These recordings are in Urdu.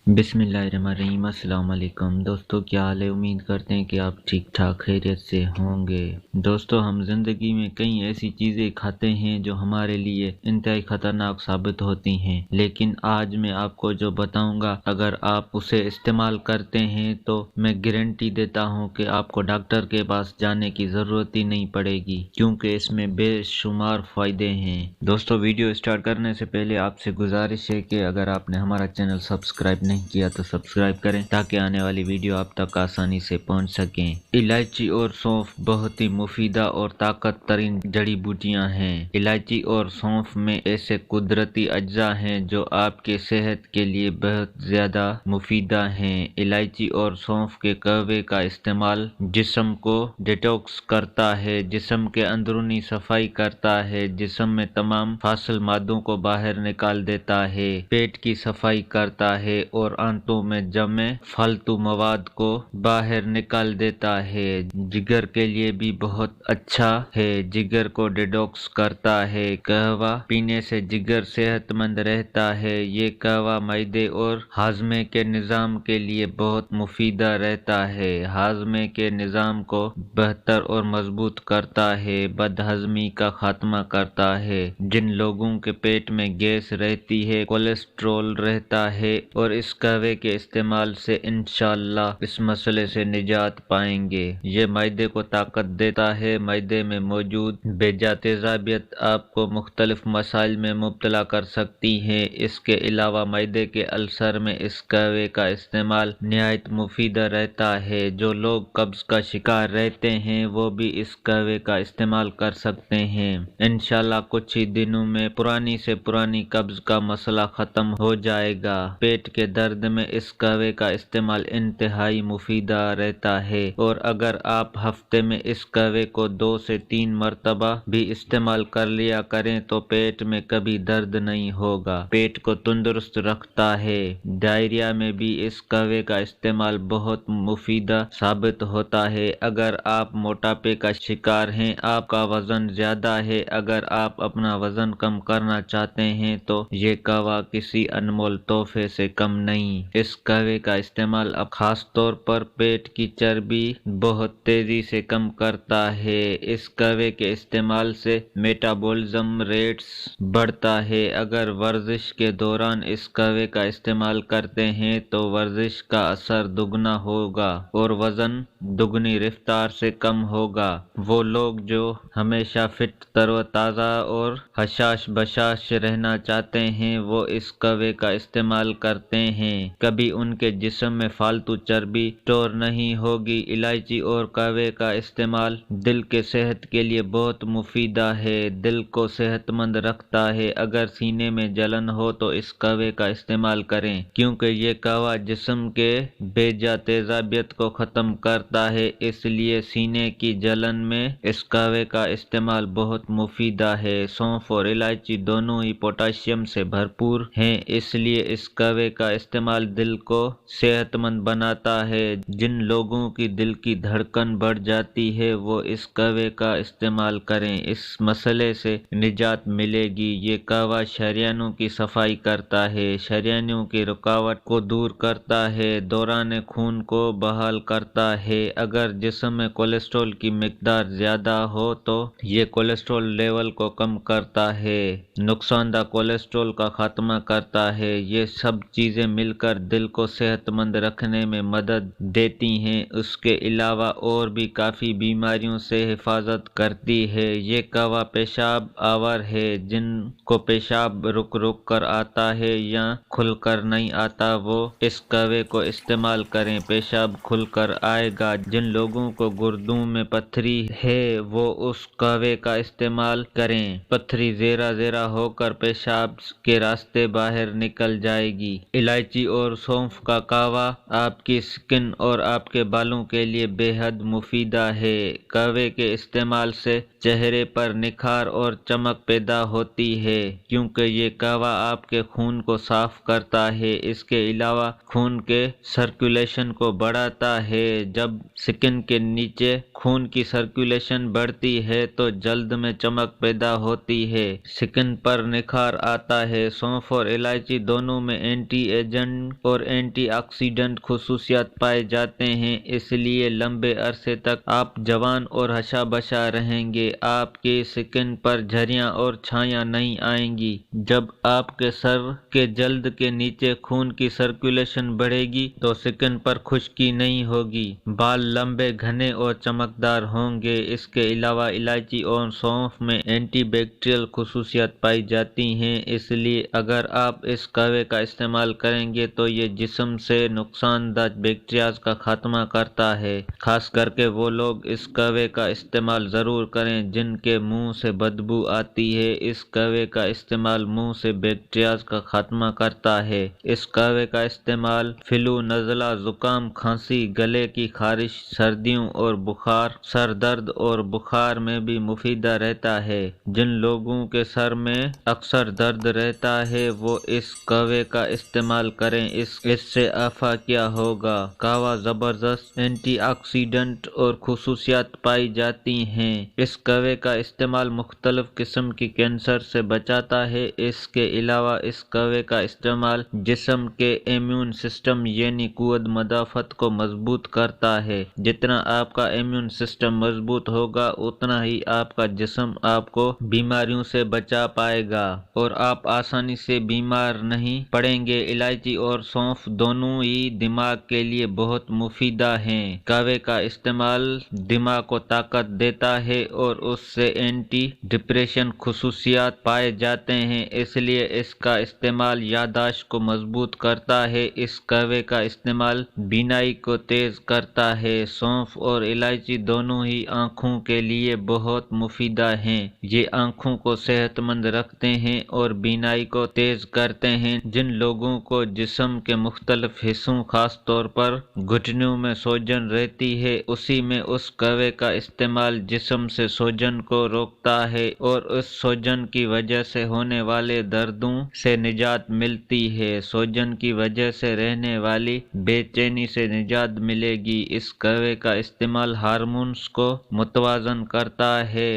بسم اللہ الرحمن الرحیم۔ السلام علیکم دوستو، کیا حال ہے؟ امید کرتے ہیں کہ آپ ٹھیک ٹھاک خیریت سے ہوں گے۔ دوستو، ہم زندگی میں کئی ایسی چیزیں کھاتے ہیں جو ہمارے لیے انتہائی خطرناک ثابت ہوتی ہیں، لیکن آج میں آپ کو جو بتاؤں گا، اگر آپ اسے استعمال کرتے ہیں تو میں گارنٹی دیتا ہوں کہ آپ کو ڈاکٹر کے پاس جانے کی ضرورت ہی نہیں پڑے گی، کیونکہ اس میں بے شمار فائدے ہیں۔ دوستو، ویڈیو اسٹارٹ کرنے سے پہلے آپ سے گزارش ہے کہ اگر آپ نے ہمارا چینل سبسکرائب نہیں کیا تو سبسکرائب کریں تاکہ آنے والی ویڈیو آپ تک آسانی سے پہنچ سکیں۔ الائچی اور سونف بہت ہی مفیدہ اور طاقت ترین جڑی بوٹیاں ہیں۔ الائچی اور سونف میں ایسے قدرتی اجزاء ہیں جو آپ کے صحت کے لیے بہت زیادہ مفیدہ ہیں۔ الائچی اور سونف کے قہوے کا استعمال جسم کو ڈیٹاکس کرتا ہے، جسم کے اندرونی صفائی کرتا ہے، جسم میں تمام فاضل مادوں کو باہر نکال دیتا ہے، پیٹ کی صفائی کرتا ہے اور آنتوں میں جمع فالتو مواد کو باہر نکال دیتا ہے۔ جگر کے لیے بھی بہت اچھا ہے، جگر کو ڈیٹاکس کرتا ہے۔ قہوہ پینے سے جگر صحت مند رہتا ہے۔ یہ قہوہ معدے اور ہاضمے کے نظام کے لیے بہت مفیدہ رہتا ہے، ہاضمے کے نظام کو بہتر اور مضبوط کرتا ہے، بد ہضمی کا خاتمہ کرتا ہے۔ جن لوگوں کے پیٹ میں گیس رہتی ہے، کولیسٹرول رہتا ہے، اور اس قہوے کے استعمال سے انشاءاللہ اس مسئلے سے نجات پائیں گے۔ یہ معدے کو طاقت دیتا ہے۔ معدے میں موجود بے جا تیزابیت آپ کو مختلف مسائل میں مبتلا کر سکتی ہے۔ اس کے علاوہ معدے کے السر میں اس قہوے کا استعمال نہایت مفید رہتا ہے۔ جو لوگ قبض کا شکار رہتے ہیں وہ بھی اس قہوے کا استعمال کر سکتے ہیں۔ انشاءاللہ کچھ ہی دنوں میں پرانی سے پرانی قبض کا مسئلہ ختم ہو جائے گا۔ پیٹ کے درد میں اس قہوے کا استعمال انتہائی مفید رہتا ہے، اور اگر آپ ہفتے میں اس قہوے کو 2 سے 3 مرتبہ بھی استعمال کر لیا کریں تو پیٹ میں کبھی درد نہیں ہوگا۔ پیٹ کو تندرست رکھتا ہے۔ ڈائریا میں بھی اس قہوے کا استعمال بہت مفید ثابت ہوتا ہے۔ اگر آپ موٹاپے کا شکار ہیں، آپ کا وزن زیادہ ہے، اگر آپ اپنا وزن کم کرنا چاہتے ہیں تو یہ قہوہ کسی انمول تحفے سے کم نہیں۔ اس قہوے کا استعمال اب خاص طور پر پیٹ کی چربی بہت تیزی سے کم کرتا ہے۔ اس قہوے کے استعمال سے میٹابولزم ریٹس بڑھتا ہے۔ اگر ورزش کے دوران اس قہوے کا استعمال کرتے ہیں تو ورزش کا اثر دگنا ہوگا اور وزن دگنی رفتار سے کم ہوگا۔ وہ لوگ جو ہمیشہ فٹ، تر و تازہ اور حشاش بشاش رہنا چاہتے ہیں وہ اس قہوے کا استعمال کرتے ہیں۔ کبھی ان کے جسم میں فالتو چربی اسٹور نہیں ہوگی۔ الائچی اور قہوے کا استعمال دل کے صحت کے لیے بہت مفید ہے، دل کو صحت مند رکھتا ہے۔ اگر سینے میں جلن ہو تو اس قہوے کا استعمال کریں، کیونکہ یہ قہوہ جسم کے بے جا تیزابیت کو ختم کرتا ہے، اس لیے سینے کی جلن میں اس قہوے کا استعمال بہت مفید ہے۔ سونف اور الائچی دونوں ہی پوٹاشیم سے بھرپور ہیں، اس لیے اس قہوے کا استعمال دل کو صحت مند بناتا ہے۔ جن لوگوں کی دل کی دھڑکن بڑھ جاتی ہے وہ اس قہوے کا استعمال کریں، اس مسئلے سے نجات ملے گی۔ یہ قہوہ شریانوں کی صفائی کرتا ہے، شریانوں کی رکاوٹ کو دور کرتا ہے، دوران خون کو بحال کرتا ہے۔ اگر جسم میں کولیسٹرول کی مقدار زیادہ ہو تو یہ کولیسٹرول لیول کو کم کرتا ہے، نقصان دہ کولیسٹرول کا خاتمہ کرتا ہے۔ یہ سب چیزیں مل کر دل کو صحت مند رکھنے میں مدد دیتی ہیں۔ اس کے علاوہ اور بھی کافی بیماریوں سے حفاظت کرتی ہے۔ یہ قہوہ پیشاب آور ہے، جن کو پیشاب رک رک کر آتا ہے یا کھل کر نہیں آتا وہ اس قہوے کو استعمال کریں، پیشاب کھل کر آئے گا۔ جن لوگوں کو گردوں میں پتھری ہے وہ اس قہوے کا استعمال کریں، پتھری زیرہ زیرہ ہو کر پیشاب کے راستے باہر نکل جائے گی۔ الائچی اور سونف کا قہوہ آپ کی سکن اور آپ کے بالوں کے لیے بے حد مفید ہے۔ قہوے کے استعمال سے چہرے پر نکھار اور چمک پیدا ہوتی ہے کیونکہ یہ قہوہ آپ کے خون کو صاف کرتا ہے۔ اس کے علاوہ خون کے سرکولیشن کو بڑھاتا ہے۔ جب سکن کے نیچے خون کی سرکولیشن بڑھتی ہے تو جلد میں چمک پیدا ہوتی ہے، سکن پر نکھار آتا ہے۔ سونف اور الائچی دونوں میں اینٹی ایجنٹ اور اینٹی آکسیڈنٹ خصوصیات پائے جاتے ہیں، اس لیے لمبے عرصے تک آپ جوان اور ہشہ بشہ رہیں گے۔ آپ کی سکن پر جھریاں اور چھایاں نہیں آئیں گی۔ جب آپ کے سر کے جلد کے نیچے خون کی سرکولیشن بڑھے گی تو سکن پر خشکی نہیں ہوگی، بال لمبے، گھنے اور چمکدار ہوں گے۔ اس کے علاوہ الائچی اور سونف میں اینٹی بیکٹیریل خصوصیات پائی جاتی ہیں، اس لیے اگر آپ اس قہوے کا استعمال کریں گے تو یہ جسم سے نقصان دہ بیکٹیریاز کا خاتمہ کرتا ہے۔ خاص کر کے وہ لوگ اس قہوے کا استعمال ضرور کریں جن کے منہ سے بدبو آتی ہے۔ اس قہوے کا استعمال منہ سے بیکٹیریاز کا خاتمہ کرتا ہے۔ اس قہوے کا استعمال فلو، نزلہ، زکام، کھانسی، گلے کی خارش، سردیوں اور بخار، سر درد اور بخار میں بھی مفید رہتا ہے۔ جن لوگوں کے سر میں اکثر درد رہتا ہے وہ اس قہوے کا استعمال کریں، اس سے آفا کیا ہوگا۔ قہوہ زبردست اینٹی آکسیڈنٹ اور خصوصیات پائی جاتی ہیں۔ اس قہوے کا استعمال مختلف قسم کی کینسر سے بچاتا ہے۔ اس کے علاوہ اس قہوے کا استعمال جسم کے امیون سسٹم یعنی قوت مدافعت کو مضبوط کرتا ہے۔ جتنا آپ کا امیون سسٹم مضبوط ہوگا اتنا ہی آپ کا جسم آپ کو بیماریوں سے بچا پائے گا اور آپ آسانی سے بیمار نہیں پڑیں گے۔ الائچی اور سونف دونوں ہی دماغ کے لیے بہت مفید ہیں۔ قہوے کا استعمال دماغ کو طاقت دیتا ہے اور اس سے اینٹی ڈپریشن خصوصیات پائے جاتے ہیں، اس لیے اس کا استعمال یادداشت کو مضبوط کرتا ہے۔ اس قہوے کا استعمال بینائی کو تیز کرتا ہے۔ سونف اور الائچی دونوں ہی آنکھوں کے لیے بہت مفید ہیں۔ یہ آنکھوں کو صحت مند رکھتے ہیں اور بینائی کو تیز کرتے ہیں۔ جن لوگوں کو جسم کے مختلف حصوں خاص طور پر گھٹنوں میں سوجن رہتی ہے اسی میں اس قہوے کا استعمال جسم سے سوجن کو روکتا ہے اور اس سوجن کی وجہ سے ہونے والے دردوں سے نجات ملتی ہے۔ سوجن کی وجہ سے رہنے والی بے چینی سے نجات ملے گی۔ اس قہوے کا استعمال ہارمونز کو متوازن کرتا ہے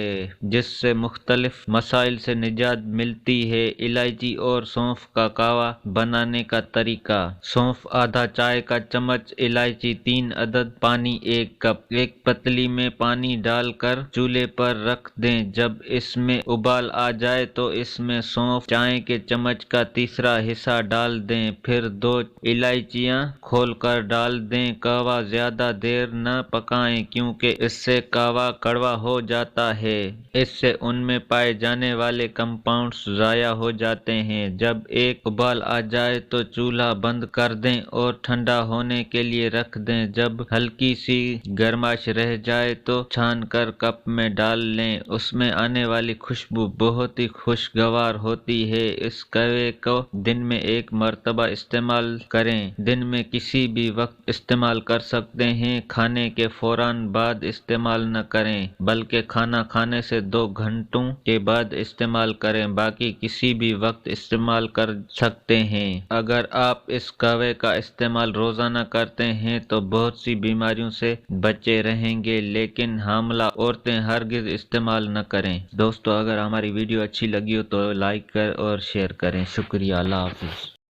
جس سے مختلف مسائل سے نجات ملتی ہے۔ الائچی اور سونف کا قہوہ بنانے کا طریقہ: سونف آدھا چائے کا چمچ، الائچی 3 عدد، پانی 1 کپ۔ ایک پتلی میں پانی ڈال کر چولہے پر رکھ دیں۔ جب اس میں ابال آ جائے تو اس میں سونف چائے کے چمچ کا تیسرا حصہ ڈال دیں، پھر 2 الائچیاں کھول کر ڈال دیں۔ قہوہ زیادہ دیر نہ پکائیں کیونکہ اس سے قہوہ کڑوا ہو جاتا ہے، اس سے ان میں پائے جانے والے کمپاؤنڈز ضائع ہو جاتے ہیں۔ جب ایک ابال آ جائے تو چولہا بند کر دیں اور ٹھنڈا ہونے کے لیے رکھ دیں۔ جب ہلکی سی گرماش رہ جائے تو چھان کر کپ میں ڈال لیں۔ اس میں آنے والی خوشبو بہت ہی خوشگوار ہوتی ہے۔ اس قہوے کو دن میں 1 مرتبہ استعمال کریں۔ دن میں کسی بھی وقت استعمال کر سکتے ہیں، کھانے کے فوراً بعد استعمال نہ کریں بلکہ کھانا کھانے سے 2 گھنٹوں کے بعد استعمال کریں، باقی کسی بھی وقت استعمال کر سکتے ہیں۔ اگر آپ اس قہوے کا استعمال روزانہ کرتے ہیں تو بہت سی بیماریوں سے بچے رہیں گے، لیکن حاملہ عورتیں ہرگز استعمال نہ کریں۔ دوستو اگر ہماری ویڈیو اچھی لگی ہو تو لائک اور شیئر کریں۔ شکریہ، اللہ حافظ۔